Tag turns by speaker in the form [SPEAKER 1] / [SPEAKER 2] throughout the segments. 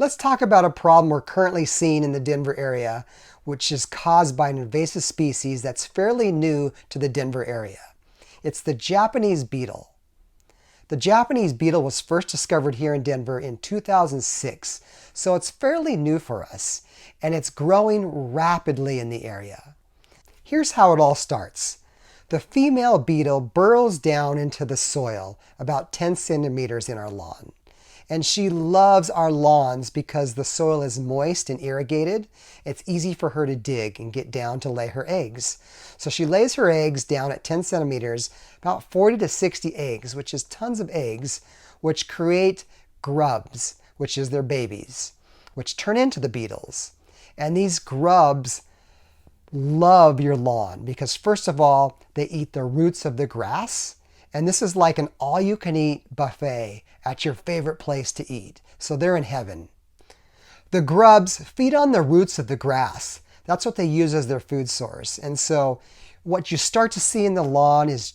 [SPEAKER 1] Let's talk about a problem we're currently seeing in the Denver area, which is caused by an invasive species that's fairly new to the Denver area. It's the Japanese beetle. The Japanese beetle was first discovered here in Denver in 2006, so it's fairly new for us, and it's growing rapidly in the area. Here's how it all starts. The female beetle burrows down into the soil about 10 centimeters in our lawn. And she loves our lawns because the soil is moist and irrigated. It's easy for her to dig and get down to lay her eggs. So she lays her eggs down at 10 centimeters, about 40 to 60 eggs, which is tons of eggs, which create grubs, which is their babies, which turn into the beetles. And these grubs love your lawn because, first of all, they eat the roots of the grass. And this is like an all-you-can-eat buffet at your favorite place to eat. So they're in heaven. The grubs feed on the roots of the grass. That's what they use as their food source. And so what you start to see in the lawn is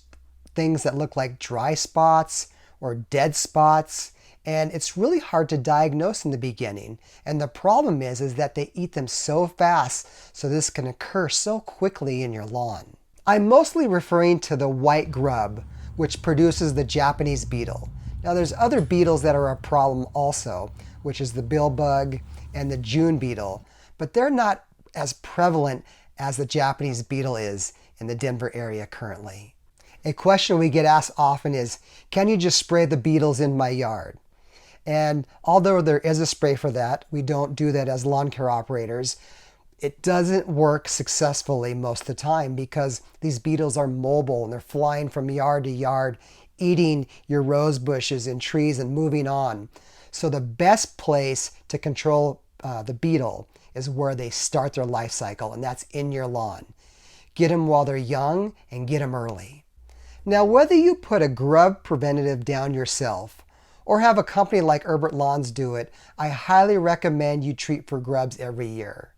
[SPEAKER 1] things that look like dry spots or dead spots. And it's really hard to diagnose in the beginning. And the problem is that they eat them so fast, so this can occur so quickly in your lawn. I'm mostly referring to the white grub, which produces the Japanese beetle. Now there's other beetles that are a problem also, which is the billbug and the June beetle, but they're not as prevalent as the Japanese beetle is in the Denver area currently. A question we get asked often is, can you just spray the beetles in my yard? And although there is a spray for that, we don't do that as lawn care operators. It doesn't work successfully most of the time because these beetles are mobile and they're flying from yard to yard, eating your rose bushes and trees and moving on. So the best place to control the beetle is where they start their life cycle, and that's in your lawn. Get them while they're young and get them early. Now, whether you put a grub preventative down yourself or have a company like Erbert Lawns do it, I highly recommend you treat for grubs every year.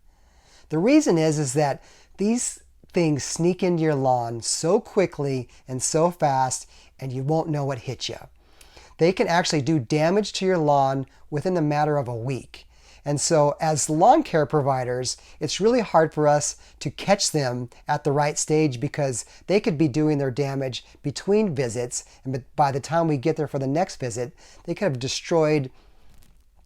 [SPEAKER 1] The reason is that these things sneak into your lawn so quickly and so fast, and you won't know what hit you. They can actually do damage to your lawn within a matter of a week. And so as lawn care providers, it's really hard for us to catch them at the right stage because they could be doing their damage between visits, and by the time we get there for the next visit, they could have destroyed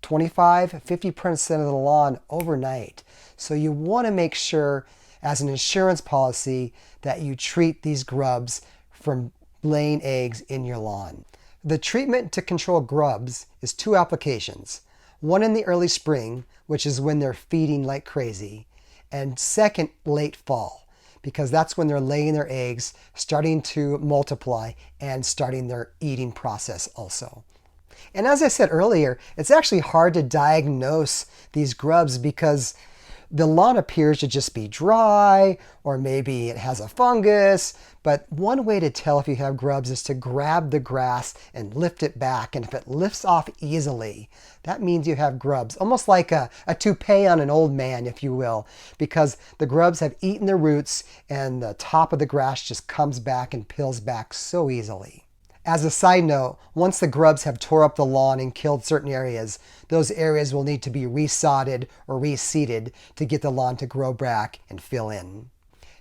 [SPEAKER 1] 25–50% of the lawn overnight. So you want to make sure as an insurance policy that you treat these grubs from laying eggs in your lawn. The treatment to control grubs is 2 applications. One in the early spring, which is when they're feeding like crazy, and second, late fall, because that's when they're laying their eggs, starting to multiply, and starting their eating process also. And as I said earlier, it's actually hard to diagnose these grubs because the lawn appears to just be dry, or maybe it has a fungus. But one way to tell if you have grubs is to grab the grass and lift it back. And if it lifts off easily, that means you have grubs. Almost like a toupee on an old man, if you will, because the grubs have eaten the roots and the top of the grass just comes back and peels back so easily. As a side note, once the grubs have tore up the lawn and killed certain areas, those areas will need to be resodded or reseeded to get the lawn to grow back and fill in.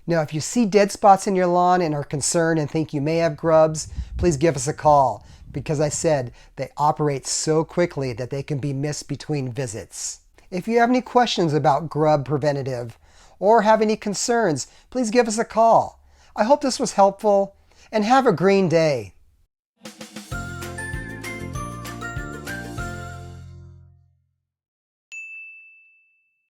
[SPEAKER 1] Now, if you see dead spots in your lawn and are concerned and think you may have grubs, please give us a call because I said they operate so quickly that they can be missed between visits. If you have any questions about grub preventative or have any concerns, please give us a call. I hope this was helpful and have a green day.